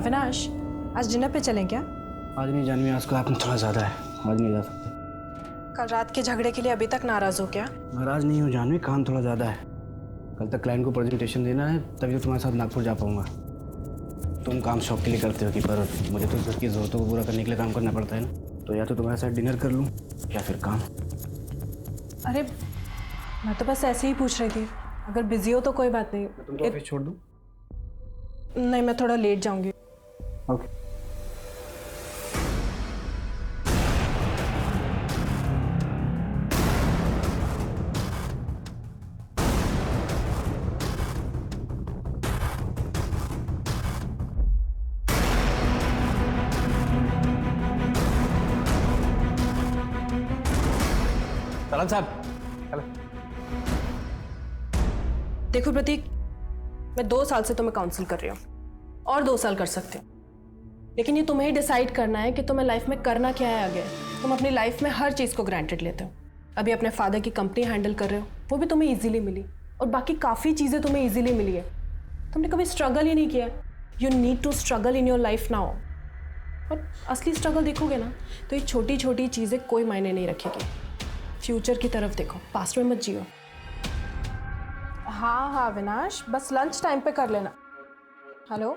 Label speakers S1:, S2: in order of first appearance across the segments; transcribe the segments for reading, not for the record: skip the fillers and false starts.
S1: अविनाश, आज डिनर पे चलें क्या?
S2: आज नहीं जानवी, आज का आपने थोड़ा ज़्यादा है, आज नहीं जा सकते।
S1: कल रात के झगड़े के लिए अभी तक नाराज हो क्या?
S2: नाराज नहीं हूँ जानवी, काम थोड़ा ज़्यादा है। कल तक क्लाइंट को प्रेजेंटेशन देना है, तभी तो तुम्हारे साथ नागपुर जा पाऊँगा। तुम काम शौक के लिए करते हो कि, पर मुझे तो घर की ज़रूरतों को पूरा करने के लिए काम करना पड़ता है ना। तो या तो तुम्हारे साथ डिनर कर लूँ या फिर काम।
S1: अरे मैं तो बस ऐसे ही पूछ रही थी, अगर बिजी हो तो कोई बात नहीं।
S2: तुमको ऑफिस छोड़ दूँ?
S1: नहीं, मैं थोड़ा लेट जाऊंगी।
S2: ओके। सलाम साहब।
S1: देखो प्रतीक, मैं 2 साल से तुम्हें काउंसिल कर रही हूँ और 2 साल कर सकती हूँ, लेकिन ये तुम्हें ही डिसाइड करना है कि तुम्हें लाइफ में करना क्या है आगे। तुम अपनी लाइफ में हर चीज़ को ग्रांटेड लेते हो। अभी अपने फादर की कंपनी हैंडल कर रहे हो, वो भी तुम्हें इजीली मिली, और बाकी काफ़ी चीज़ें तुम्हें इजीली मिली है। तुमने कभी स्ट्रगल ही नहीं किया। You need to struggle in your life now. और असली स्ट्रगल देखोगे ना, तो ये छोटी छोटी चीज़ें कोई मायने नहीं रखेगी। फ्यूचर की तरफ देखो, पास्ट में मत जियो। हाँ हाँ अविनाश, बस लंच टाइम पे कर लेना। हेलो,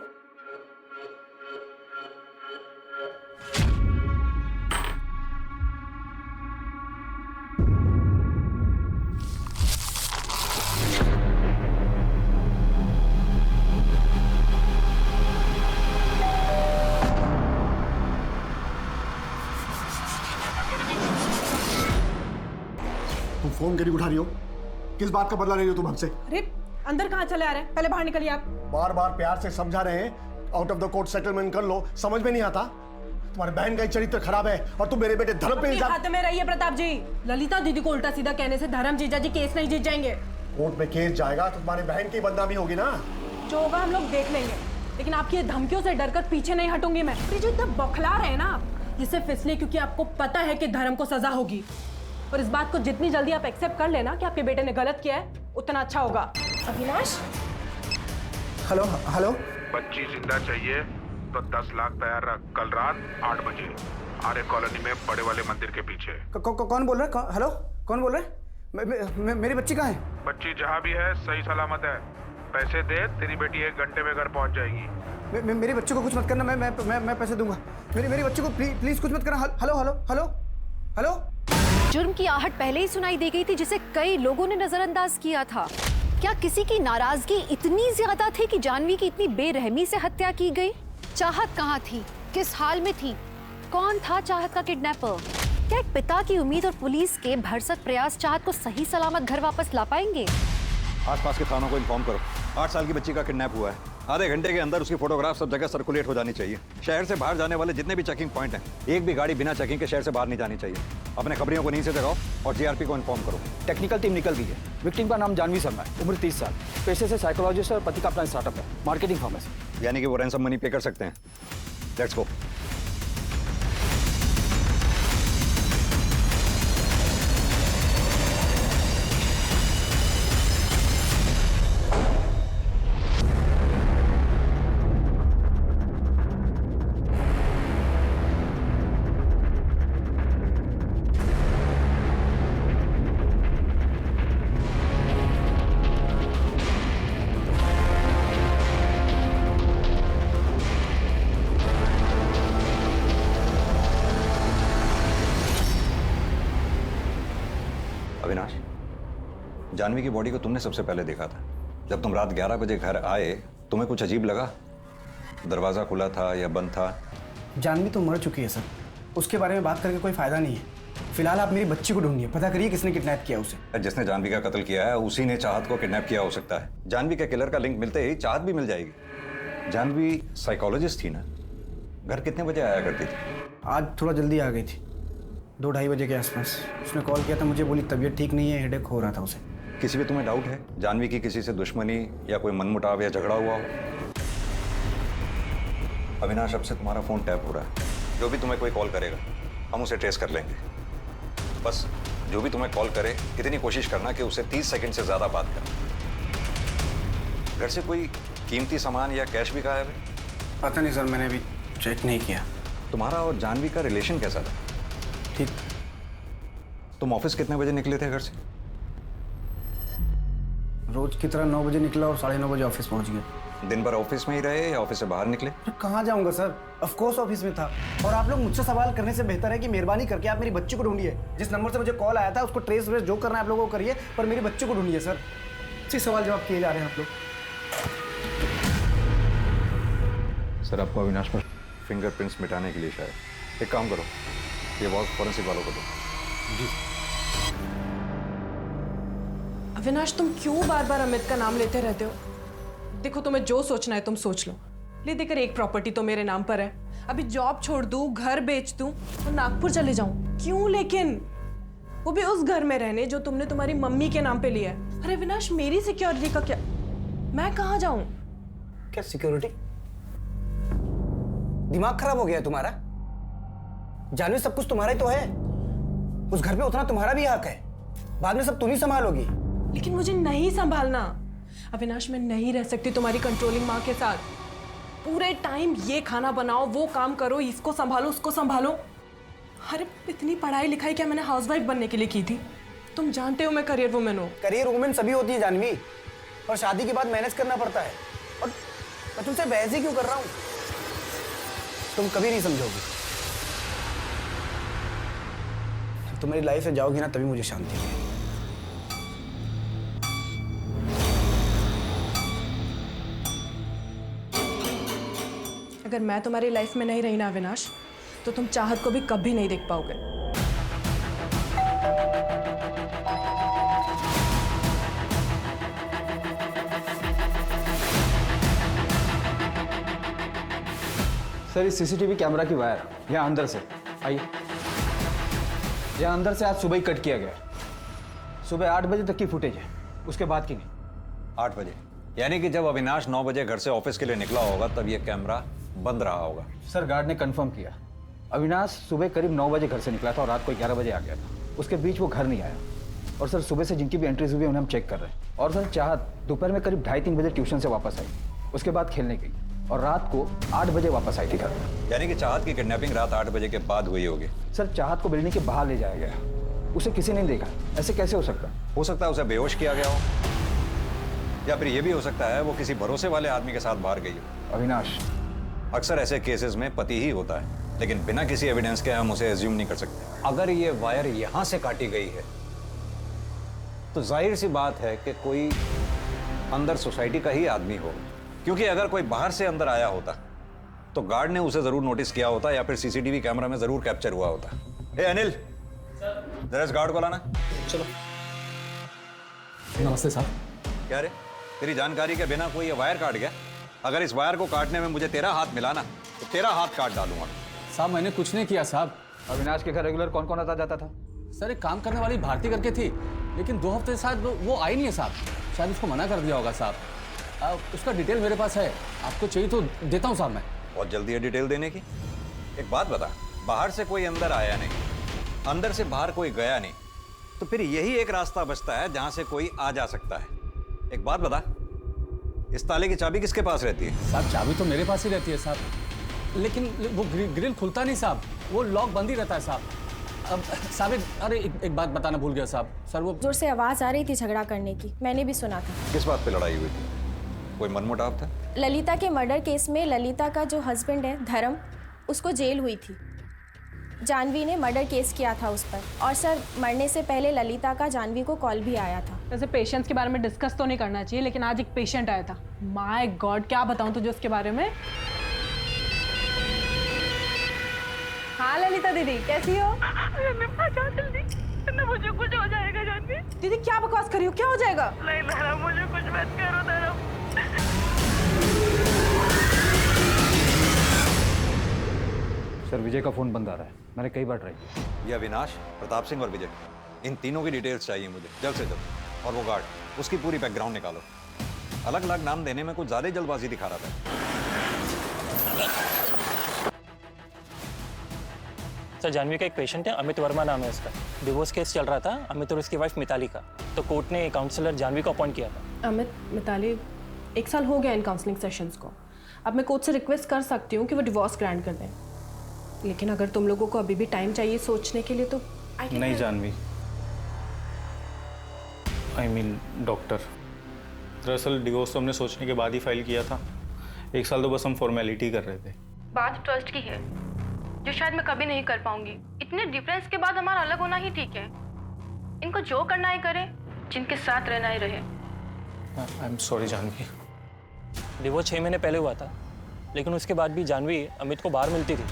S3: तुम फोन क्यों उठा रही हो? किस बात का बदला रही हो तुम हमसे?
S1: अरे अंदर कहाँ चले आ रहे हैं? पहले बाहर निकलिए आप।
S3: बार बार प्यार से समझा रहे हैं, out of the court settlement कर लो, समझ में नहीं आता? तुम्हारे बहन का ही चरित्र खराब है और तुम मेरे बेटे धर्म पे इल्जाम।
S1: हाथ में रहिए प्रताप जी। ललिता दीदी को उल्टा सीधा कहने से धर्म जीजा जी केस नहीं जीत जाएंगे।
S3: कोर्ट में केस जाएगा तो तुम्हारी बहन की बदनामी होगी ना।
S1: जो होगा हम लोग देख लेंगे, लेकिन आपकी धमकियों से डरकर पीछे नहीं हटूंगी मैं। जो इतना बौखला रहे हैं ना आप, ये सिर्फ इसलिए क्योंकि आपको पता है कि धर्म को सजा होगी, और इस बात को जितनी जल्दी आप एक्सेप्ट कर लेना कि आपके बेटे ने गलत किया है, उतना अच्छा होगा। Avinash,
S2: hello hello.
S4: बच्ची जिंदा चाहिए तो 10 लाख तैयार रख। कल रात 8 बजे आर्य कॉलोनी में बड़े वाले मंदिर के पीछे।
S2: कौन बोल रहा है? हेलो, कौन बोल रहा है? मेरी बच्ची कहाँ है?
S4: बच्ची जहाँ भी है सही सलामत है। पैसे दे, तेरी बेटी 1 घंटे में घर पहुँच जाएगी।
S2: मेरी बच्ची को कुछ मत करना, मैं पैसे दूंगा। मेरी बच्ची को प्लीज कुछ मत करना। Hello hello hello hello.
S5: जुर्म की आहट पहले ही सुनाई दे गई थी, जिसे कई लोगों ने नजरअंदाज किया था। क्या किसी की नाराजगी इतनी ज्यादा थी कि जानवी की इतनी बेरहमी से हत्या की गई? चाहत कहाँ थी, किस हाल में थी, कौन था चाहत का किडनैपर? क्या एक पिता की उम्मीद और पुलिस के भरसक प्रयास चाहत को सही सलामत घर वापस ला पाएंगे?
S6: आसपास के थानों को इन्फॉर्म करो। 8 साल की बच्ची का किडनैप हुआ है। आधे घंटे के अंदर उसकी फोटोग्राफ सब जगह सर्कुलेट हो जानी चाहिए। शहर से बाहर जाने वाले जितने भी चेकिंग पॉइंट हैं, एक भी गाड़ी बिना चेकिंग के शहर से बाहर नहीं जानी चाहिए। अपने खबरियों को नींद से जगाओ और जीआरपी को इन्फॉर्म करो।
S2: टेक्निकल टीम निकल गई है। विक्टिम का नाम जानवी शर्मा है, उम्र 30 साल, पेशे से साइकोलॉजिस्ट और पति का अपना स्टार्टअप है, मार्केटिंग फर्म है।
S6: यानी कि वो रैंसम मनी पे कर सकते हैं। Let's go. अविनाश, जानवी की बॉडी को तुमने सबसे पहले देखा था। जब तुम रात 11 बजे घर आए, तुम्हें कुछ अजीब लगा? दरवाजा खुला था या बंद था?
S2: जानवी तो मर चुकी है सर, उसके बारे में बात करके कोई फायदा नहीं है। फिलहाल आप मेरी बच्ची को ढूंढिए, पता करिए किसने किडनैप किया उसे।
S6: जिसने जानवी का कत्ल किया है उसी ने चाहत को किडनैप किया हो सकता है। जानवी के किलर का लिंक मिलते ही चाहत भी मिल जाएगी। जानवी साइकोलॉजिस्ट थी ना, घर कितने बजे आया करती थी?
S2: आज थोड़ा जल्दी आ गई थी, 2-2:30 बजे के आसपास। उसने कॉल किया था मुझे, बोली तबीयत ठीक नहीं है, हेडेक हो रहा था उसे।
S6: किसी भी तुम्हें डाउट है जानवी की किसी से दुश्मनी या कोई मनमुटाव या झगड़ा हुआ हो? अविनाश, अब से तुम्हारा फोन टैप हो रहा है। जो भी तुम्हें कोई कॉल करेगा हम उसे ट्रेस कर लेंगे। बस जो भी तुम्हें कॉल करे इतनी कोशिश करना कि उसे 30 सेकंड से ज्यादा बात करना। घर से कोई कीमती सामान या कैश भी गायब है?
S2: पता नहीं सर, मैंने अभी चेक नहीं किया।
S6: तुम्हारा और जानवी का रिलेशन कैसा था?
S2: ठीक।
S6: तुम ऑफिस कितने बजे निकले थे घर से?
S2: रोज की तरह 9 बजे निकला और 9:30 बजे ऑफिस पहुंच गया।
S6: दिन भर ऑफिस में ही रहे या ऑफिस से बाहर निकले?
S2: कहाँ जाऊंगा सर, ऑफ कोर्स ऑफिस में था। और आप लोग मुझसे सवाल करने से बेहतर है कि मेहरबानी करके आप मेरी बच्ची को ढूंढिए। जिस नंबर से मुझे कॉल आया था उसको ट्रेस व्रेस जो करना है आप लोगों को करिए, पर मेरी बच्ची को ढूंढिए सर। इसी सवाल जवाब किए जा रहे हैं आप लोग।
S6: सर आपको अविनाश पर फिंगरप्रिंट्स मिटाने के लिए शायद एक काम करो, ये वॉल फॉरेंसिक वालों को दो।
S1: अविनाश, तुम क्यों बार बार अमित का नाम लेते रहते हो? देखो, तुम्हें जो सोचना है तुम सोच लो। ले देकर एक प्रॉपर्टी तो मेरे नाम पर है। अभी जॉब छोड़ दूं, घर बेच दूं और नागपुर चले जाऊं? क्यों लेकिन? वो भी उस घर में रहने जो तुमने तुम्हारी मम्मी के नाम पे लिया है। अरे अविनाश, मेरी सिक्योरिटी का क्या? मैं कहाँ जाऊं?
S2: क्या सिक्योरिटी? दिमाग खराब हो गया है तुम्हारा? जानवी, सब कुछ तुम्हारा ही तो है। उस घर पे उतना तुम्हारा भी हक है। बाद में सब तुम ही संभालोगी।
S1: लेकिन मुझे नहीं संभालना अविनाश। मैं नहीं रह सकती तुम्हारी कंट्रोलिंग माँ के साथ। पूरे टाइम ये खाना बनाओ, वो काम करो, इसको संभालो, उसको संभालो। अरे इतनी पढ़ाई लिखाई क्या मैंने हाउसवाइफ बनने के लिए की थी? तुम जानते हो मैं करियर वुमेन हूँ।
S2: करियर वुमेन सभी होती है जानवी, और शादी के बाद मैनेज करना पड़ता है। और मैं तुमसे बहस ही क्यों कर रहा हूँ? तुम कभी नहीं समझोगी। जब तुम मेरी लाइफ से जाओगी ना, तभी मुझे शांति मिलेगी।
S1: अगर मैं तुम्हारी लाइफ में नहीं रही ना अविनाश, तो तुम चाहत को भी कभी नहीं देख पाओगे।
S7: सर, इस सीसीटीवी कैमरा की वायर यहाँ अंदर से आइए, यहाँ अंदर से आज सुबह ही कट किया गया है। सुबह 8 बजे तक की फुटेज है, उसके बाद की नहीं।
S6: 8 बजे यानी कि जब अविनाश 9 बजे घर से ऑफिस के लिए निकला होगा तब ये कैमरा बंद रहा होगा।
S7: सर, गार्ड ने कंफर्म किया, अविनाश सुबह करीब 9 बजे घर से निकला था और रात को 11 बजे आ गया था। उसके बीच वो घर नहीं आया। और सर, सुबह से जिनकी भी एंट्रीज हुई है उन्हें हम चेक कर रहे हैं। और सर, चाहत दोपहर में करीब 2:30-3 बजे ट्यूशन से वापस आई, उसके बाद खेलने गई और रात को 8 बजे वापस आई थी घर।
S6: यानी कि चाहत की किडनैपिंग रात 8 बजे के बाद हुई होगी।
S7: सर, चाहत को बिल्डिंग के बाहर ले जाया गया, उसे किसी ने नहीं देखा। ऐसे कैसे हो सकता?
S6: हो सकता है उसे बेहोश किया गया हो, या फिर यह भी हो सकता है वो किसी भरोसे वाले आदमी के साथ बाहर गई हो।
S7: अविनाश,
S6: अक्सर ऐसे केसेस में पति ही होता है, लेकिन बिना किसी एविडेंस के हम उसे एज्यूम नहीं कर सकते। अगर ये वायर यहां से काटी गई है तो जाहिर सी बात है कि कोई अंदर सोसाइटी का ही आदमी होगा, क्योंकि अगर कोई बाहर से अंदर आया होता तो गार्ड ने उसे जरूर नोटिस किया होता या फिर सीसीटीवी कैमरा में जरूर कैप्चर हुआ होता। ए अनिल, जरा इस गार्ड को लाना।
S7: चलो। नमस्ते साहब।
S6: क्या रे, तेरी जानकारी के बिना कोई ये वायर काट गया? अगर इस वायर को काटने में मुझे तेरा हाथ मिला ना तो तेरा हाथ काट डालूंगा।
S8: साहब, मैंने कुछ नहीं किया साहब।
S7: अविनाश के घर रेगुलर कौन कौन आता जाता था?
S8: सर, एक काम करने वाली भारती करके थी, लेकिन 2 हफ्ते से वो आई नहीं है साहब। शायद उसको मना कर दिया होगा साहब। उसका डिटेल मेरे पास है, आपको चाहिए तो देता हूँ साहब मैं।
S6: बहुत जल्दी है डिटेल देने की। एक बात बता, बाहर से कोई अंदर आया नहीं, अंदर से बाहर कोई गया नहीं, तो फिर यही एक रास्ता बचता है जहां से कोई आ जा सकता है। एक बात बता, इस ताले की चाबी किसके पास रहती है?
S8: साहब, चाबी तो मेरे पास ही रहती है साहब, लेकिन वो ग्रिल खुलता नहीं साहब, वो लॉक बंद ही रहता है साहब। अब साहब, अरे एक बात बताना भूल गया साहब। सर, वो
S9: जोर से आवाज आ रही थी झगड़ा करने की, मैंने भी सुना था।
S6: किस बात पे लड़ाई हुई थी? कोई मनमुटाव था?
S9: ललिता के मर्डर केस में ललिता का जो हस्बैंड है धर्म, उसको जेल हुई थी। जानवी ने मर्डर केस किया था उस पर। और सर, मरने से पहले ललिता का जानवी को कॉल भी आया था।
S1: वैसे पेशेंट्स के बारे में डिस्कस तो नहीं करना चाहिए, लेकिन आज एक पेशेंट आया था। माय गॉड, क्या बताऊं तुझे उसके बारे में। हाँ ललिता दीदी, कैसी हो?
S10: जल्दी, मुझे कुछ हो जाएगा जानवी।
S1: दीदी क्या बकवास करी हो, क्या हो जाएगा?
S10: नहीं धर्म, मुझे कुछ मत करो धर्म।
S7: सर, विजय का फोन बंद आ रहा है, मैंने कई बार ट्राई किया।
S6: ये अविनाश, प्रताप सिंह और विजय, इन तीनों की डिटेल्स चाहिए मुझे जल्द से जल्द। और वो गार्ड, उसकी पूरी बैकग्राउंड निकालो। अलग अलग नाम देने में कुछ ज्यादा ही जल्दबाजी दिखा रहा था।
S11: सर, जानवी का एक पेशेंट है, अमित वर्मा नाम है उसका। डिवोर्स केस चल रहा था अमित और उसकी वाइफ मिताली का, तो कोर्ट ने काउंसलर जानवी को अपॉइंट किया था।
S1: अमित, मिताली, 1 साल हो गया इन काउंसलिंग सेशंस को। अब मैं कोर्ट से रिक्वेस्ट कर सकती हूँ कि वो डिवोर्स ग्रांट कर दें, लेकिन अगर तुम लोगों को अभी भी टाइम चाहिए सोचने के लिए तो
S12: नहीं जानवी, आई मीन डॉक्टर, दरअसल डिवोर्स तो हमने सोचने के बाद ही फाइल किया था। 1 साल तो बस हम फॉर्मेलिटी कर रहे थे।
S10: बात ट्रस्ट की है जो शायद मैं कभी नहीं कर पाऊंगी। इतने डिफरेंस के बाद हमारा अलग होना ही ठीक है। इनको जो करना है करे, जिनके साथ रहना ही रहे।
S12: I am sorry Janvi.
S11: Divorce 6 महीने पहले हुआ था, लेकिन उसके बाद भी जानवी अमित को बाहर मिलती थी।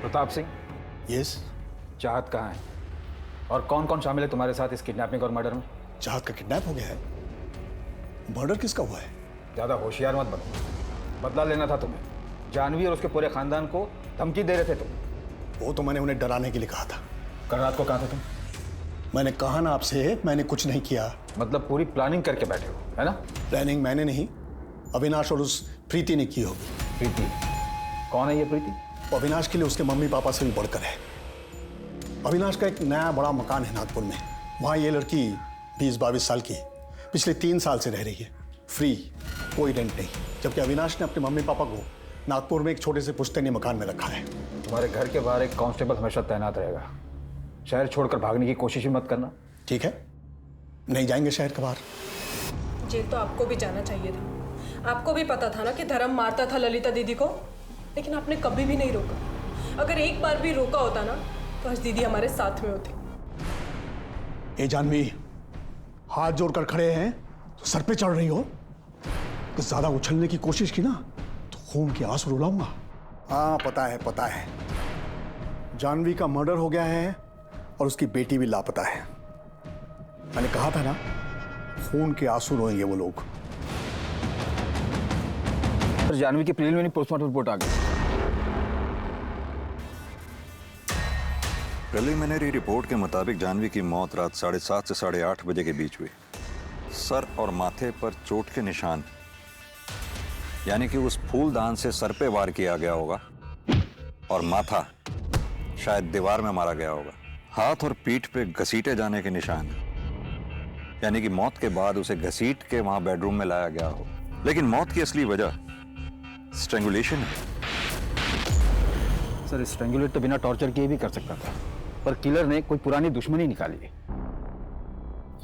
S7: प्रताप सिंह,
S3: यस।
S7: चाहत कहाँ है और कौन कौन शामिल है तुम्हारे साथ इस किडनैपिंग और मर्डर में?
S3: चाहत का किडनैप हो गया है? मर्डर किसका हुआ है?
S7: ज्यादा होशियार मत बनो, बदला लेना था तुम्हें। जानवी और उसके पूरे खानदान को धमकी दे रहे थे तुम।
S3: वो तो मैंने उन्हें डराने के लिए कहा था।
S7: कल रात को कहाँ थे तुम?
S3: मैंने कहा ना आपसे, मैंने कुछ नहीं किया।
S7: मतलब पूरी प्लानिंग करके बैठे हो, है ना?
S3: प्लानिंग मैंने नहीं, अविनाश और उस प्रीति ने की होगी।
S7: प्रीति? कौन है ये प्रीति?
S3: अविनाश के लिए उसके मम्मी पापा से भी बढ़कर है। अविनाश का एक नया बड़ा मकान है नागपुर में। वहाँ ये लड़की 20-22 साल की पिछले 3 साल से रह रही है, फ्री, कोई रेंट नहीं। जबकि अविनाश ने अपने मम्मी पापा को नागपुर में एक छोटे से पुश्तैनी मकान में रखा है।
S7: तुम्हारे घर के बाहर एक कांस्टेबल हमेशा तैनात रहेगा। शहर छोड़कर भागने की कोशिश भी मत करना।
S3: ठीक है, नहीं जाएंगे शहर के बाहर।
S1: जेल तो आपको भी जाना चाहिए था। आपको भी पता था ना कि धर्म मारता था ललिता दीदी को, लेकिन आपने कभी भी नहीं रोका। अगर एक बार भी रोका होता ना तो आज दीदी हमारे साथ में होती।
S3: ए जानवी, हाथ जोड़कर खड़े हैं तो सर पे चढ़ रही हो। तो ज्यादा उछलने की कोशिश की ना तो खून के आंसू रुलाऊंगा। हाँ पता है, पता है। जानवी का मर्डर हो गया है और उसकी बेटी भी लापता है। मैंने कहा था ना, खून के आंसू रोएंगे वो लोग।
S7: जानवी की प्रिलिमिनरी पोस्टमार्टम रिपोर्ट आ गई।
S6: प्रिलिमिनरी रिपोर्ट के मुताबिक जानवी की मौत रात 7:30 से 8:30 बजे के बीच हुई। सर और माथे पर चोट के निशान, यानी कि उस फूलदान से सर पे वार किया गया होगा और माथा शायद दीवार में मारा गया होगा। हाथ और पीठ पे घसीटे जाने के निशान, यानी कि मौत के बाद उसे घसीट के वहां बेडरूम में लाया गया हो। लेकिन मौत की असली वजह स्ट्रैंगुलेशन है।
S7: सर, स्ट्रैंगुलेट तो बिना टॉर्चर किए भी कर सकता था, पर किलर ने कोई पुरानी दुश्मनी निकाली है।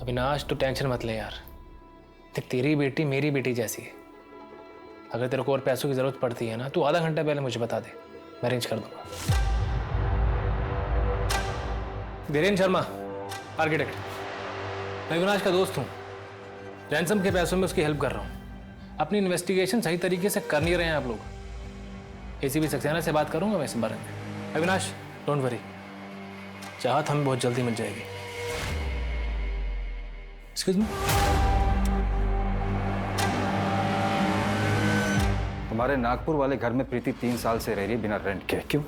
S13: अविनाश, तो टेंशन मत ले यार। देख, तेरी बेटी मेरी बेटी जैसी है। अगर तेरे को और पैसों की जरूरत पड़ती है ना, तो आधा घंटा पहले मुझे बता दे, मैं अरेंज कर दूंगा। धीरेन्द्र शर्मा, आर्किटेक्ट। मैं अविनाश का दोस्त हूँ। रैंसम के पैसों में उसकी हेल्प कर रहा हूँ। अपनी इन्वेस्टिगेशन सही तरीके से कर नहीं रहे हैं आप लोग। एसीपी सक्सेना से बात करूंगा मैं इस बारे में। अविनाश, डोंट वरी, चाहत हमें बहुत जल्दी मिल जाएगी। Excuse me.
S7: तुम्हारे नागपुर वाले घर में प्रीति 3 साल से रह रही है बिना रेंट के। क्यों?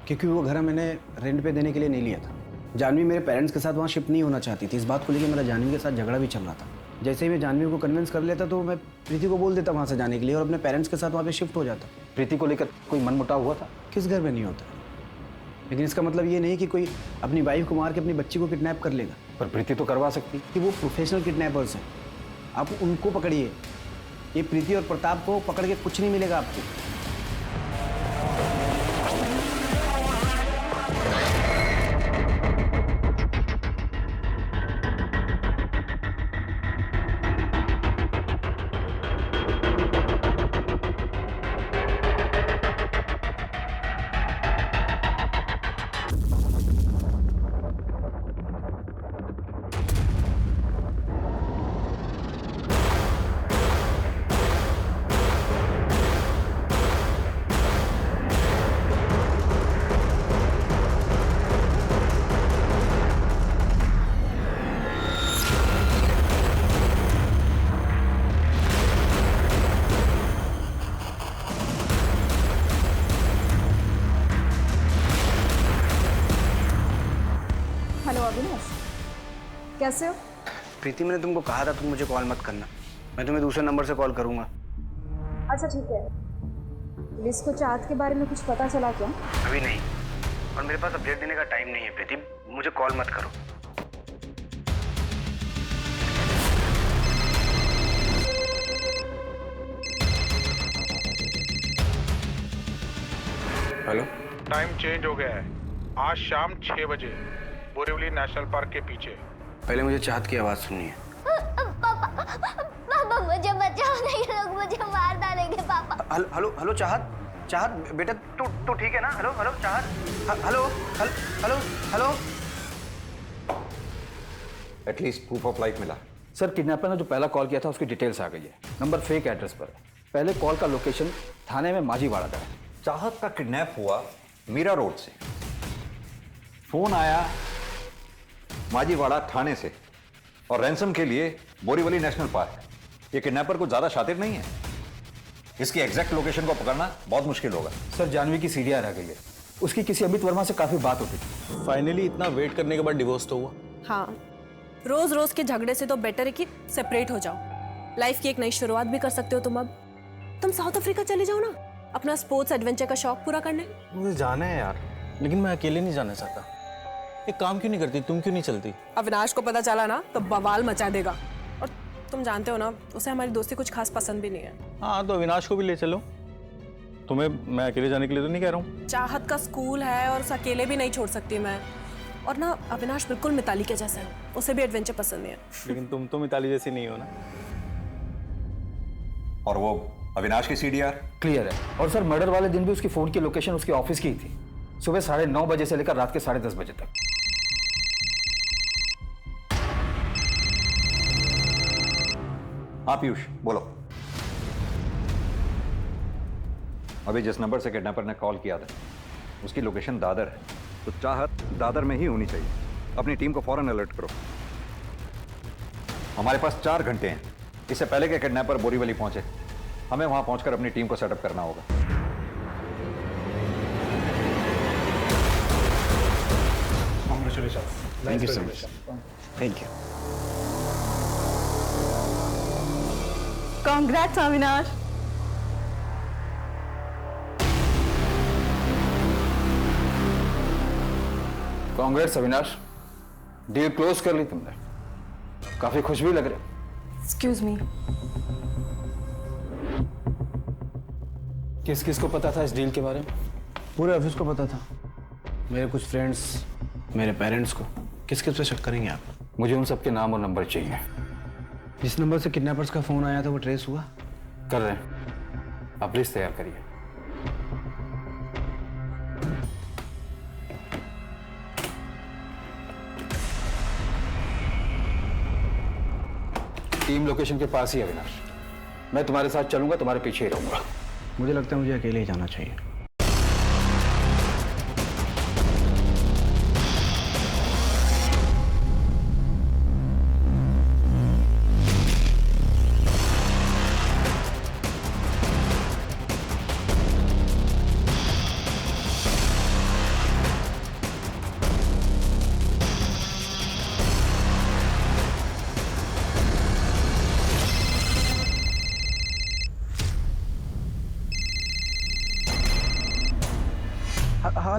S2: क्योंकि वो घर मैंने रेंट पे देने के लिए नहीं लिया था। जानवी मेरे पेरेंट्स के साथ वहाँ शिफ्ट नहीं होना चाहती थी। इस बात को लेकर मेरा जानवी के साथ झगड़ा भी चल रहा था। जैसे ही मैं जानवी को कन्विंस कर लेता तो मैं प्रीति को बोल देता वहाँ से जाने के लिए और अपने पेरेंट्स के साथ वहाँ पे शिफ्ट हो जाता।
S7: प्रीति को लेकर कोई मनमुटाव हुआ था?
S2: किस घर में नहीं होता, लेकिन इसका मतलब ये नहीं कि कोई अपनी वाइफ को मार के अपनी बच्ची को किडनैप कर लेगा।
S7: पर प्रीति तो करवा सकती
S2: कि वो प्रोफेशनल किडनैपर्स हैं, आप उनको पकड़िए। ये प्रीति और प्रताप को पकड़ के कुछ नहीं मिलेगा आपको।
S5: हेलो अविनाश, कैसे हो?
S2: प्रीति, मैंने तुमको कहा था तुम मुझे कॉल मत करना। मैं तुम्हें दूसरे नंबर से कॉल करूंगा।
S5: अच्छा ठीक है। पुलिस को चाहत के बारे में कुछ पता चला क्या?
S2: अभी नहीं, और मेरे पास अपडेट देने का टाइम नहीं है। प्रीति, मुझे कॉल मत करो।
S12: हेलो।
S4: टाइम चेंज हो गया है, आज शाम 6 बजे बोरीवली नेशनल पार्क के पीछे।
S2: पहले मुझे चाहत की आवाज़ सुननी है।
S14: पापा मुझे बचाओ, नहीं लोग मुझे मार डालेंगे पापा।
S2: हेलो हेलो हेलो चाहत, चाहत बेटा तू ठीक है ना? हेलो हेलो चाहत, hello hello hello.
S6: At least proof of life मिला।
S7: सर किडनैपर ने जो पहला कॉल किया था उसकी डिटेल्स आ गई है। नंबर फेक एड्रेस पर है। पहले कॉल का लोकेशन थाने में माजीवाड़ा का है।
S6: चाहत का किडनैप हुआ मीरा रोड से, फोन आया माजीवाड़ा थाने से, और रैंसम के लिए बोरीवली नेशनल पार्क। ये किडनैपर को ज्यादा शातिर नहीं है, इसकी एग्जैक्ट लोकेशन को पकड़ना बहुत मुश्किल होगा।
S7: सर जानवी की सीडीआर आ गई है, उसकी किसी अमित वर्मा से काफी बात होती थी।
S12: फाइनली इतना वेट करने के बाद डिवोर्स तो हुआ।
S1: हाँ, रोज रोज के झगड़े से तो बेटर है कि सेपरेट हो जाओ। लाइफ की एक नई शुरुआत भी कर सकते हो तुम। अब तुम साउथ अफ्रीका चले जाओ ना, अपना स्पोर्ट्स एडवेंचर का शौक पूरा करने।
S12: मुझे जाना है यार, लेकिन मैं अकेले नहीं जाना चाहता। एक काम क्यों नहीं करती, तुम क्यों नहीं चलती?
S1: अविनाश को पता चला ना तो बवाल मचा देगा, और तुम जानते हो ना उसे हमारी दोस्ती कुछ खास पसंद भी नहीं है।
S12: हाँ तो अविनाश को भी ले चलो। तुम्हें मैं अकेले जाने के लिए तो नहीं कह रहा हूँ।
S1: चाहत का स्कूल है और उसे अकेले भी नहीं छोड़ सकती मैं। और ना अविनाश बिल्कुल मिताली के जैसा है, उसे भी एडवेंचर पसंद नहीं है।
S12: लेकिन तुम तो मिताली जैसी नहीं हो ना।
S6: और वो अविनाश की सीडीआर
S7: क्लियर है। और सर मर्डर वाले दिन भी उसकी फोन की लोकेशन उसके ऑफिस की ही थी, सुबह 9:30 बजे से लेकर रात के 10:30 बजे तक।
S6: हाँ पीयूष बोलो। अभी जिस नंबर से किडनैपर ने कॉल किया था उसकी लोकेशन दादर है, तो चाहत दादर में ही होनी चाहिए। अपनी टीम को फौरन अलर्ट करो। हमारे पास 4 घंटे हैं, इससे पहले कि किडनैपर बोरीवली पहुंचे हमें वहां पहुंचकर अपनी टीम को सेटअप करना होगा।
S2: Thank you so much. Thank you.
S15: Congrats Avinash.
S7: Congrats Avinash, deal close कर ली तुमने। काफी खुश भी लग रहे।
S1: एक्सक्यूज मी,
S13: किस किस को पता था इस डील के बारे में?
S2: पूरे ऑफिस को पता था, मेरे कुछ फ्रेंड्स, मेरे पेरेंट्स को। किस किस पे शक करेंगे आप?
S7: मुझे उन सबके नाम और नंबर चाहिए।
S2: जिस नंबर से किडनैपर्स का फोन आया था वो ट्रेस हुआ?
S7: कर रहे हैं, आप लिस्ट तैयार करिए। टीम लोकेशन के पास ही अविनाश। मैं तुम्हारे साथ चलूंगा, तुम्हारे पीछे ही रहूंगा।
S2: मुझे लगता है मुझे अकेले ही जाना चाहिए।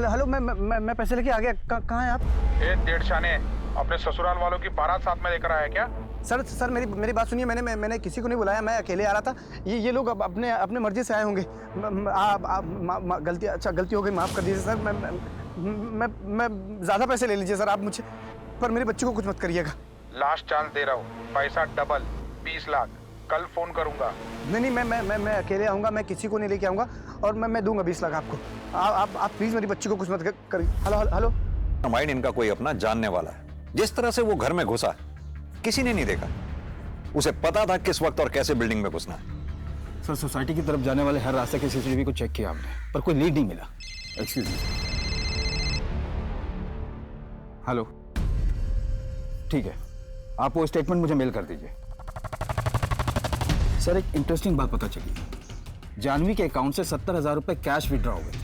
S2: हेलो, मैं पैसे लेके आ गया। कहाँ हैं आप?
S4: डेढ़ शाने अपने ससुराल वालों की बारात साथ में लेकर आया क्या?
S2: सर मेरी बात सुनिए। मैंने किसी को नहीं बुलाया, मैं अकेले आ रहा था। ये लोग अपने मर्जी से आए होंगे। गलती हो गई, माफ़ कर दीजिए सर। मैं ज़्यादा पैसे ले लीजिए सर आप मुझे, पर मेरे बच्चे को कुछ मत करिएगा।
S4: लास्ट चांस दे रहा हूँ, पैसा डबल 20 लाख। कल फोन करूंगा।
S2: नहीं, मैं अकेले आऊँगा, मैं किसी को नहीं लेके आऊँगा, और मैं दूंगा 20 लाख आपको। आप प्लीज़ मेरी बच्ची को कुछ मत करिए। हेलो।
S6: माइंड इनका कोई अपना जानने वाला है। जिस तरह से वो घर में घुसा किसी ने नहीं देखा। उसे पता था किस वक्त और कैसे बिल्डिंग में घुसना है।
S7: सर सोसाइटी की तरफ जाने वाले हर रास्ते के सीसीटीवी को चेक किया हमने, पर कोई लीड नहीं मिला। Excuse me. हेलो, ठीक है, आप वो स्टेटमेंट मुझे मेल कर दीजिए। सर एक इंटरेस्टिंग बात पता चली, जानवी के अकाउंट से 70,000 रुपए कैश विड्रॉ हो गए थे।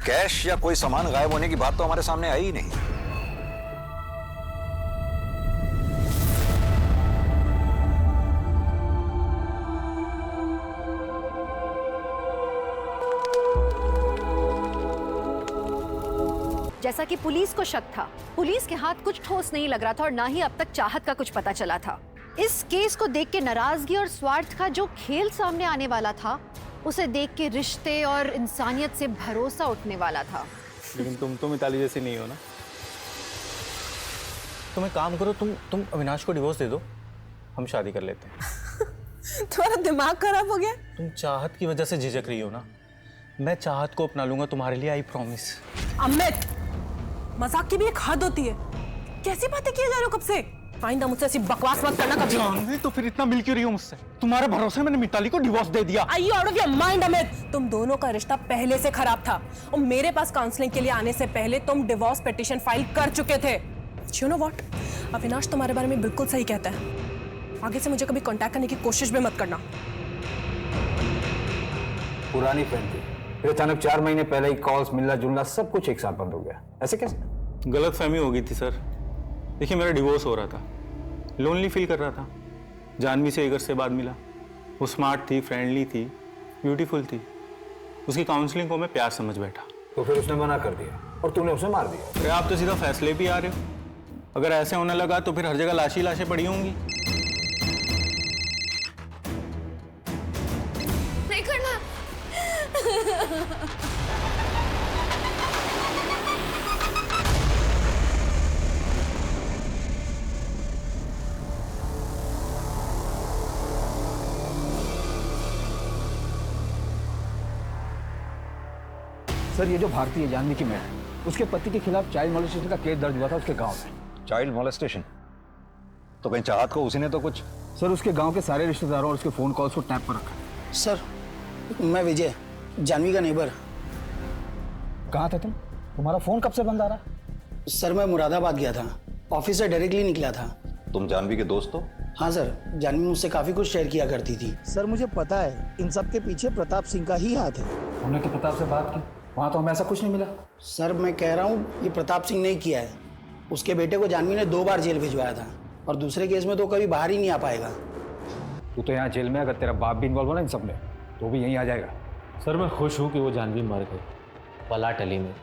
S6: कैश या कोई सामान गायब होने की बात तो हमारे सामने आई ही नहीं।
S5: जैसा कि पुलिस को शक था, पुलिस के हाथ कुछ ठोस नहीं लग रहा था और ना ही अब तक चाहत का कुछ पता चला था। इस केस को देख के नाराजगी और स्वार्थ का जो खेल सामने आने वाला था, उसे देख के रिश्ते और इंसानियत से भरोसा उठने वाला था।
S12: लेकिन तुम तो मिताली जैसी नहीं हो ना। तुम एक काम करो, तुम अविनाश को डिवोर्स दे दो, हम शादी कर लेते हैं।
S1: तुम्हारा दिमाग खराब हो गया?
S12: तुम चाहत की वजह से झिझक रही हो ना, मैं चाहत को अपना लूंगा तुम्हारे लिए, आई प्रॉमिस।
S1: अमित, मजाक की भी एक हद होती है। कैसी बातें किए जा रहे हो कब से? आइंदा मुझसे ऐसी बकवास मत करना कभी।
S12: जानवी तो फिर इतना मिल क्यों रही हो मुझसे? तुम्हारे भरोसे मैंने मिताली को डिवोर्स दे दिया।
S1: Are you out of your mind, Amit? तुम दोनों का रिश्ता पहले से खराब था और मेरे पास काउंसलिंग के लिए आने से पहले तुम डिवोर्स पिटीशन फाइल कर चुके थे। You know what? अविनाश तुम्हारे बारे में बिल्कुल सही कहता है। आगे से मुझे कभी कांटेक्ट करने की कोशिश भी मत करना।
S7: पुरानी फ्रेंड थी, फिर अचानक 4 महीने पहले ही कॉल्स, मिलना जुलना सब कुछ एक साथ बंद हो गया। ऐसे कैसे?
S12: गलत फहमी हो गई थी सर। देखिए मेरा डिवोर्स हो रहा था, लोनली फील कर रहा था। जानवी से 1 अर्से से बाद मिला। वो स्मार्ट थी, फ्रेंडली थी, ब्यूटीफुल थी। उसकी काउंसलिंग को मैं प्यार समझ बैठा।
S7: तो फिर उसने मना कर दिया और तूने उसे मार दिया।
S12: अरे आप तो सीधा फैसले पे आ रहे हो। अगर ऐसे होने लगा तो फिर हर जगह लाश ही लाशें पड़ी होंगी।
S14: नहीं करना।
S7: सर, ये जो भारतीय जानवी की मैं, उसके पति के खिलाफ चाइल्ड मोलेस्टेशन का केस दर्ज हुआ था उसके गांव में।
S6: Child molestation? तो कहीं चाहत को उसी ने तो कुछ?
S7: सर, उसके गांव के सारे रिश्तेदारों और उसके फोन कॉल्स को टैप पर रखा।
S2: सर, मैं विजय, जानवी का नेबर।
S7: कहाँ थे तुम? तुम्हारा फोन कब से बंद आ रहा?
S2: सर, मैं मुरादाबाद गया था, ऑफिस से डायरेक्टली निकला था।
S6: तुम जानवी के दोस्त हो?
S2: हाँ सर, जानवी मुझसे काफी कुछ शेयर किया करती थी।
S15: सर, मुझे पता है इन सब के पीछे प्रताप सिंह का ही हाथ है।
S7: हमने तो प्रताप से बात की, वहाँ तो हमें ऐसा कुछ नहीं मिला।
S2: सर, मैं कह रहा हूँ ये प्रताप सिंह ने किया है। उसके बेटे को जानवी ने 2 बार जेल भिजवाया था और दूसरे केस में तो कभी बाहर ही नहीं आ पाएगा।
S7: तू तो यहाँ जेल में, अगर तेरा बाप भी इन्वॉल्व हो ना इन सब में, तो भी यहीं आ जाएगा।
S13: सर, मैं खुश हूँ कि वो जानवी मर गई पला टली में,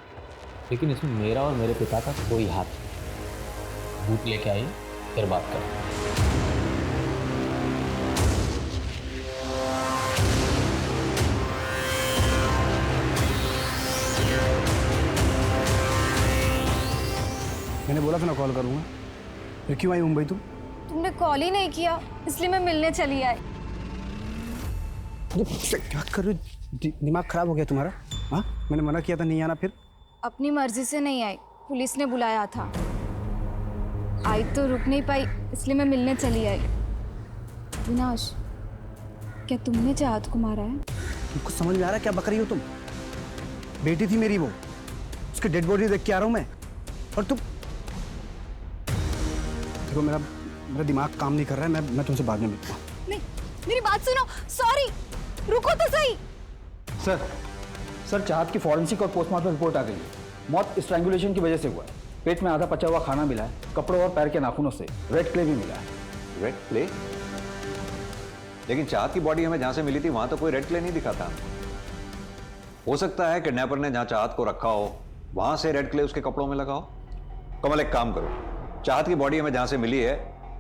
S13: लेकिन इसमें मेरा और मेरे पिता का कोई हाथ नहीं। भूत लेके आई, फिर बात करें।
S2: मैंने बोला था ना कॉल करूँगा, फिर क्यों आई मुंबई तुम?
S14: तुमने कॉल ही नहीं किया, इसलिए मैं मिलने चली आई।
S2: क्या कर रहे हो? दिमाग खराब हो गया तुम्हारा? हाँ, मैंने मना किया था नहीं आना। फिर
S14: अपनी मर्जी से नहीं आई, पुलिस ने बुलाया था। आई तो रुक नहीं पाई, इसलिए मैं मिलने चली आई। अविनाश, क्या तुमने चाहत को मारा है?
S2: तुमको समझ में आ रहा है क्या बक रही हो तुम? बेटी थी मेरी वो, उसकी डेड बॉडी देख के आ रहा हूँ मैं, और तुम देखो मेरा दिमाग काम नहीं कर रहा है। मैं तुमसे बाद में मिलता हूँ।
S14: नहीं, मेरी बात सुनो। सॉरी, रुको तो सही।
S7: सर, चाहत की फॉरेंसिक और पोस्टमार्टम रिपोर्ट आ गई है। मौत स्ट्रैंगुलेशन की वजह से हुआ है। पेट में आधा पचा हुआ खाना मिला है, कपड़ों और पैर के नाखूनों से रेड क्ले भी मिला है।
S6: Red clay? लेकिन चाहत की बॉडी हमें जहां से मिली थी वहां तो कोई रेड क्ले नहीं दिखा था। हो सकता है किडनैपर ने जहां चाहत को रखा हो वहां से रेड क्ले उसके कपड़ों में लगा हो। कमल, एक काम करो, चाहत की बॉडी हमें जहां से मिली है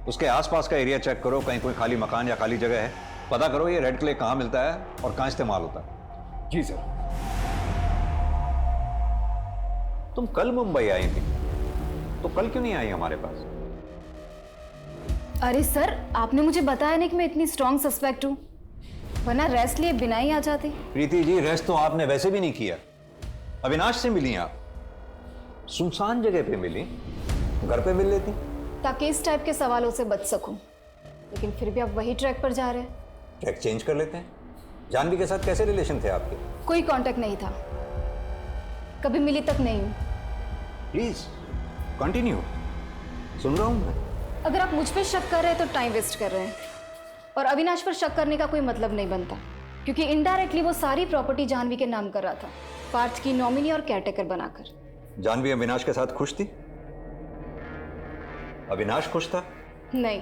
S6: उसके आसपास का एरिया चेक करो, कहीं कोई खाली मकान या खाली जगह है, पता करो ये रेड क्ले कहां मिलता है और कहां इस्तेमाल होता है।
S7: जी सर।
S6: तुम कल मुंबई आई थी, तो कल क्यों नहीं आई हमारे पास?
S14: अरे सर, आपने मुझे बताया नहीं कि मैं इतनी स्ट्रॉन्ग सस्पेक्ट हूँ, वरना रेस्ट लिए बिना ही आ जाती।
S6: प्रीति जी, रेस्ट तो आपने वैसे भी नहीं किया। अविनाश से मिली आप, सुनसान जगह पे मिली, घर पे मिल लेती
S14: ताकि इस टाइप के सवालों से बच सकूं। लेकिन फिर भी आप वही ट्रैक पर जा रहे हैं।
S6: ट्रैक चेंज कर लेते हैं। जानवी के साथ कैसे रिलेशन थे आपके?
S14: कोई कांटेक्ट नहीं था, कभी मिली तक नहीं हूं।
S6: प्लीज कंटिन्यू, सुन रहा हूं मैं।
S14: अगर आप मुझ पे शक कर रहे हैं तो टाइम वेस्ट कर रहे हैं, और अविनाश पर शक करने का कोई मतलब नहीं बनता, क्योंकि इनडायरेक्टली वो सारी प्रॉपर्टी जानवी के नाम कर रहा था, पार्थ की नॉमिनी और केयरटेकर बनाकर।
S6: जानवी अविनाश के साथ खुश थी? अविनाश खुश था?
S14: नहीं,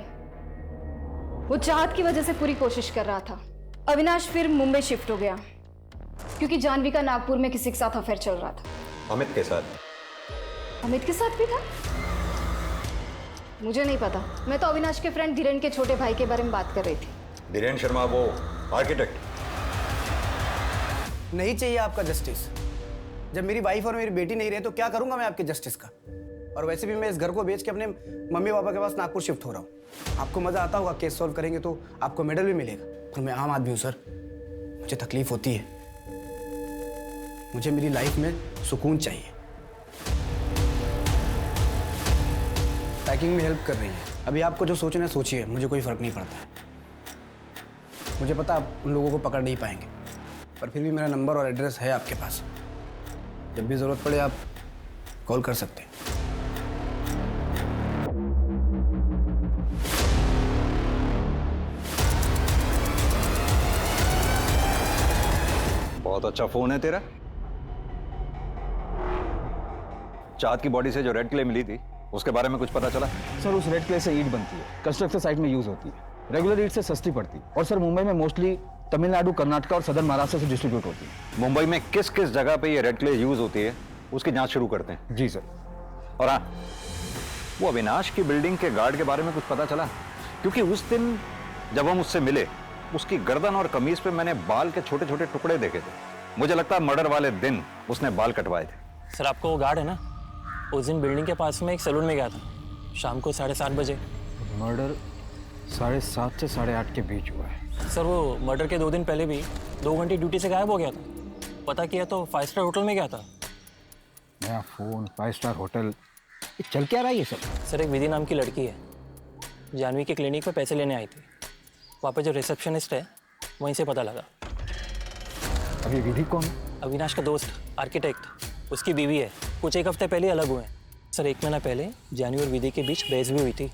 S14: वो चाहत की वजह से पूरी कोशिश कर रहा था। अविनाश फिर मुंबई शिफ्ट हो गया क्योंकि जानवी का नागपुर में किसी के साथ अफेयर चल रहा था।
S6: अमित के साथ?
S14: अमित के साथ भी था? मुझे नहीं पता, मैं तो अविनाश के फ्रेंड धीरेन के छोटे भाई के बारे में बात कर रही थी।
S6: धीरेन शर्मा, वो आर्किटेक्ट?
S2: नहीं चाहिए आपका जस्टिस। जब मेरी वाइफ और मेरी बेटी नहीं रहे तो क्या करूंगा मैं आपके जस्टिस का। और वैसे भी मैं इस घर को बेच के अपने मम्मी पापा के पास नागपुर शिफ्ट हो रहा हूँ। आपको मज़ा आता होगा, केस सॉल्व करेंगे तो आपको मेडल भी मिलेगा। पर मैं आम आदमी हूँ सर, मुझे तकलीफ होती है। मुझे मेरी लाइफ में सुकून चाहिए। पैकिंग में हेल्प कर रही है। अभी आपको जो सोचना है सोचिए, मुझे कोई फ़र्क नहीं पड़ता। मुझे पता आप उन लोगों को पकड़ नहीं पाएंगे, पर फिर भी मेरा नंबर और एड्रेस है आपके पास। जब भी ज़रूरत पड़े आप कॉल कर सकते हैं।
S6: बहुत अच्छा फोन है तेरा। चाँद की बॉडी से जो रेड क्ले मिली थी उसके बारे में कुछ पता चला?
S7: सर उस रेड क्ले से ईंट बनती है, कंस्ट्रक्शन साइट में यूज होती है। रेगुलर ईंट से सस्ती पड़ती है और सर मुंबई में मोस्टली तमिलनाडु, कर्नाटक और सदर्न महाराष्ट्र से डिस्ट्रीब्यूट होती है।
S6: मुंबई में किस किस जगह पे ये रेड क्ले यूज होती है उसकी जांच शुरू करते हैं।
S7: जी सर।
S6: और हाँ, वो अविनाश की बिल्डिंग के गार्ड के बारे में कुछ पता चला? क्योंकि उस दिन जब हम उससे मिले उसकी गर्दन और कमीज पे मैंने बाल के छोटे छोटे टुकड़े देखे थे। मुझे लगता है मर्डर वाले दिन उसने बाल कटवाए थे।
S11: सर आपको वो गार्ड है ना, उस दिन बिल्डिंग के पास में एक सैलून में गया था शाम को 7:30 बजे।
S7: मर्डर 7:30 से 8:30 के बीच हुआ है।
S11: सर वो मर्डर के 2 दिन पहले भी 2 घंटे ड्यूटी से गायब हो गया था। पता किया तो 5 स्टार होटल में गया था।
S7: नया फोन, 5 स्टार होटल, ये चल क्या रहा है ये सब?
S11: सर एक विधि नाम की लड़की है, जानवी के क्लिनिक पे पैसे लेने आई थी। वहाँ पे जो रिसेप्शनिस्ट है वहीं से पता लगा।
S7: अभी विधि कौन?
S11: अविनाश का दोस्त, आर्किटेक्ट, उसकी बीवी है। कुछ एक हफ्ते पहले अलग हुए हैं। सर 1 महीना पहले जानवी और विधि के बीच बहस भी हुई थी।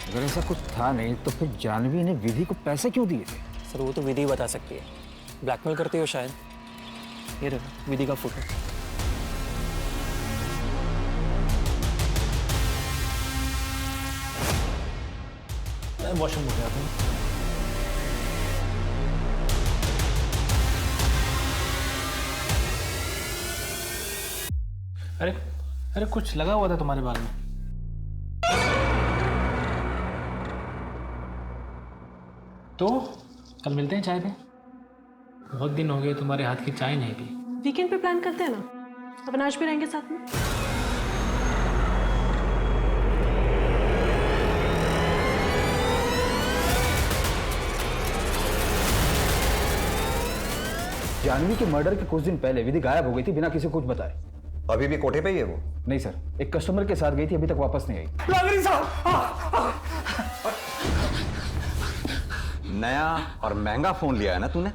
S7: अगर ऐसा कुछ था नहीं तो फिर जानवी ने विधि को पैसे क्यों दिए थे?
S11: सर वो तो विधि बता सकती है, ब्लैकमेल करती हो शायद। ये रहा विधि का फोटो।
S13: वॉशरूम हो गया था। अरे अरे कुछ लगा हुआ था तुम्हारे बाल में। तो कल मिलते हैं चाय पे। बहुत दिन हो गए तुम्हारे हाथ की चाय नहीं पी।
S1: वीकेंड पे प्लान करते हैं ना, अविनाश भी रहेंगे साथ में।
S7: जानवी के मर्डर के कुछ दिन पहले विधि गायब हो गई थी बिना किसी को कुछ बताए।
S6: अभी भी कोठे पे ही है वो?
S7: नहीं सर, एक कस्टमर के साथ गई थी, अभी तक वापस नहीं आई।
S6: नया और महंगा फोन लिया है ना तूने?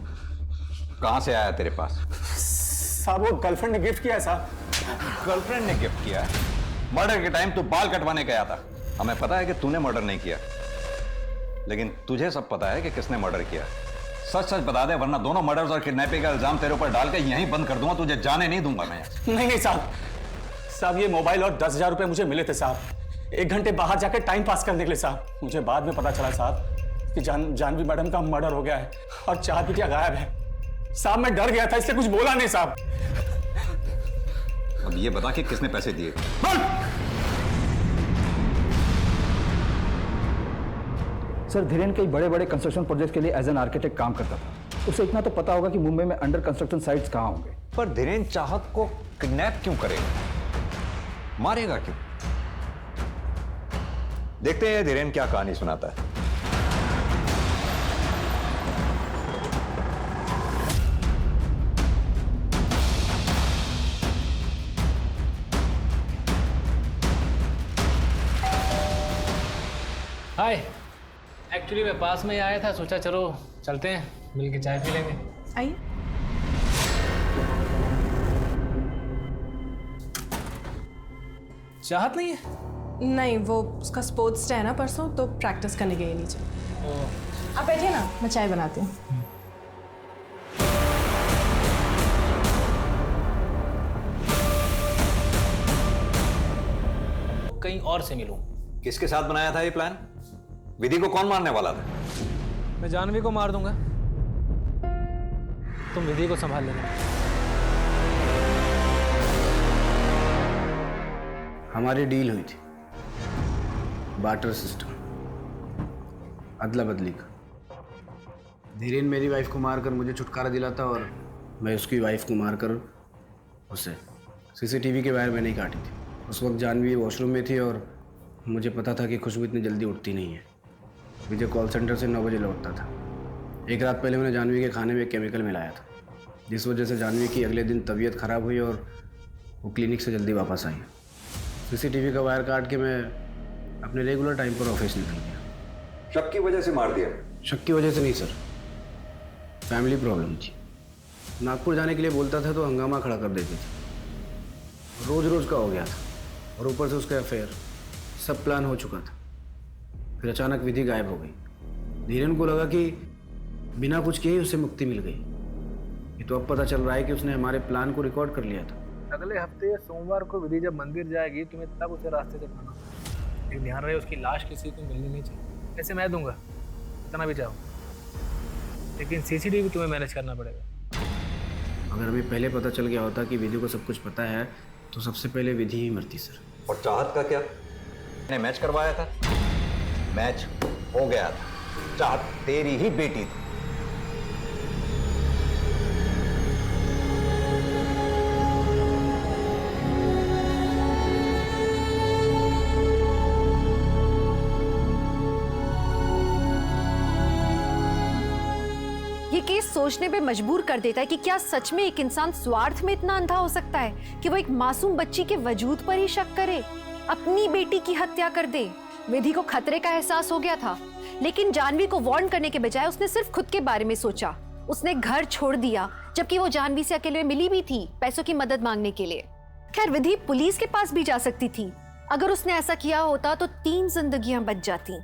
S6: कहां से आया तेरे पास?
S12: साहब वो गर्लफ्रेंड ने गिफ्ट किया है साहब।
S6: गर्लफ्रेंड ने गिफ्ट किया है? मर्डर के टाइम तू बाल कटवाने गया था। हमें पता है कि तूने मर्डर नहीं किया, लेकिन तुझे सब पता है कि किसने मर्डर किया। सच सच बता दे, वरना दोनों मर्डर्स और किडनैपिंग का इल्जाम तेरे ऊपर डाल के यहीं बंद कर दूंगा। तुझे जाने नहीं दूंगा मैं।
S12: नहीं साहब ये मोबाइल और 10,000 रुपए मुझे मिले थे साहब, 1 घंटे बाहर जाकर टाइम पास करने के लिए साहब। मुझे बाद में पता चला साहब कि जानवी मैडम का मर्डर हो गया है और चाँद बिटिया गायब है साहब। मैं डर गया था इसलिए कुछ बोला नहीं साहब।
S6: अब ये बता कि किसने पैसे दिए?
S7: सर धीरेन कई बड़े बड़े कंस्ट्रक्शन प्रोजेक्ट के लिए एज एन आर्किटेक्ट काम करता था। उसे इतना तो पता होगा कि मुंबई में अंडर कंस्ट्रक्शन साइट्स कहाँ होंगे।
S6: पर धीरेन चाहत को किडनैप क्यों करेगा? मारेगा क्यों? देखते हैं धीरेन क्या कहानी सुनाता है।
S13: हाय, एक्चुअली मैं पास में ही आया था, सोचा चलो चलते हैं मिल के चाय पी लेंगे।
S1: आइए।
S13: चाहत नहीं है?
S1: नहीं, वो उसका स्पोर्ट्स डे है ना परसों, तो प्रैक्टिस करने गई नीचे। आप बैठिए ना, मैं चाय बनाती हूँ।
S13: कहीं और से मिलूं।
S6: किसके साथ बनाया था ये प्लान? विधि को कौन मारने वाला था?
S13: मैं जानवी को मार दूंगा, तुम विधि को संभाल लेना।
S2: हमारी डील हुई थी, बार्टर सिस्टम, अदला बदली का। धीरेन मेरी वाइफ को मारकर मुझे छुटकारा दिलाता और मैं उसकी वाइफ को मारकर उसे सीसीटीवी के वायर मैंने ही काटी थी। उस वक्त जानवी वॉशरूम में थी और मुझे पता था कि खुशबू इतनी जल्दी उठती नहीं है। विजय कॉल सेंटर से 9 बजे लौटता था। एक रात पहले मैंने जानवी के खाने में केमिकल मिलाया था, जिस वजह से जानवी की अगले दिन तबीयत ख़राब हुई और वो क्लिनिक से जल्दी वापस आई। सीसीटीवी का वायर काट के मैं अपने रेगुलर टाइम पर ऑफिस निकल गया।
S6: शक की वजह से मार दिया?
S2: शक की वजह से नहीं सर, फैमिली प्रॉब्लम थी। नागपुर जाने के लिए बोलता था तो हंगामा खड़ा कर देती थी। रोज रोज का हो गया था और ऊपर से उसका अफेयर। सब प्लान हो चुका था। फिर अचानक विधि गायब हो गई। धीरेन को लगा कि बिना कुछ किए ही उसे मुक्ति मिल गई। ये तो अब पता चल रहा है कि उसने हमारे प्लान को रिकॉर्ड कर लिया था।
S13: अगले हफ्ते सोमवार को विधि जब मंदिर जाएगी तुम्हें तब उसे रास्ते से खाना, लेकिन ध्यान रहे उसकी लाश किसी को मिलनी नहीं चाहिए। ऐसे मैं दूंगा इतना भी चाहो, लेकिन सीसीटीवी तुम्हें मैनेज करना पड़ेगा।
S2: अगर हमें पहले पता चल गया होता कि विधि को सब कुछ पता है तो सबसे पहले विधि ही मरती सर।
S6: और चाहत का क्या? मैंने मैच करवाया था, मैच हो गया था। चाहत तेरी ही बेटी थी।
S5: ये केस सोचने पे मजबूर कर देता है कि क्या सच में एक इंसान स्वार्थ में इतना अंधा हो सकता है कि वो एक मासूम बच्ची के वजूद पर ही शक करे, अपनी बेटी की हत्या कर दे। विधि को खतरे का एहसास हो गया था, लेकिन जानवी को वार्न करने के बजाय उसने सिर्फ खुद के बारे में सोचा। उसने घर छोड़ दिया, जबकि वो जानवी से अकेले में मिली भी थी पैसों की मदद मांगने के लिए। खैर, विधि पुलिस के पास भी जा सकती थी। अगर उसने ऐसा किया होता तो 3 जिंदगियां बच जाती।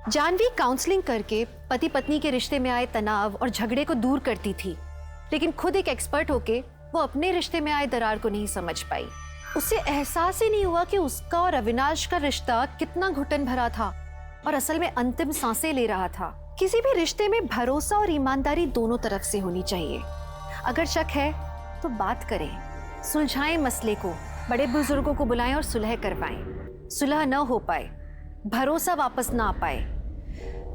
S5: जानवी काउंसलिंग करके पति पत्नी के रिश्ते में आए तनाव और झगड़े को दूर करती थी, लेकिन खुद एक एक्सपर्ट होके वो अपने रिश्ते में आए दरार को नहीं समझ पाई। उसे एहसास ही नहीं हुआ कि उसका और अविनाश का रिश्ता कितना घुटन भरा था और असल में अंतिम सांसें ले रहा था। किसी भी रिश्ते में भरोसा और ईमानदारी दोनों तरफ से होनी चाहिए। अगर शक है तो बात करें, सुलझाएं मसले को, बड़े बुजुर्गों को बुलाएं और सुलह करवाएं। सुलह न हो पाए, भरोसा वापस ना आ पाए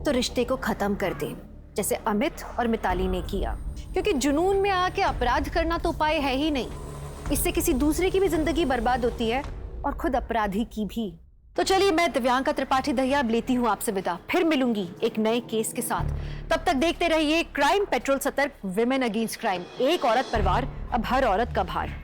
S5: तो रिश्ते को खत्म कर दें, जैसे अमित और मिताली ने किया। क्योंकि जुनून में आके अपराध करना तो उपाय है ही नहीं। इससे किसी दूसरे की भी जिंदगी बर्बाद होती है और खुद अपराधी की भी। तो चलिए, मैं दिव्यांका त्रिपाठी दहिया अब लेती हूँ आपसे विदा। फिर मिलूंगी एक नए केस के साथ। तब तक देखते रहिए क्राइम पेट्रोल, सतर्क, विमेन अगेंस्ट क्राइम। एक औरत परिवार, अब हर औरत का भार।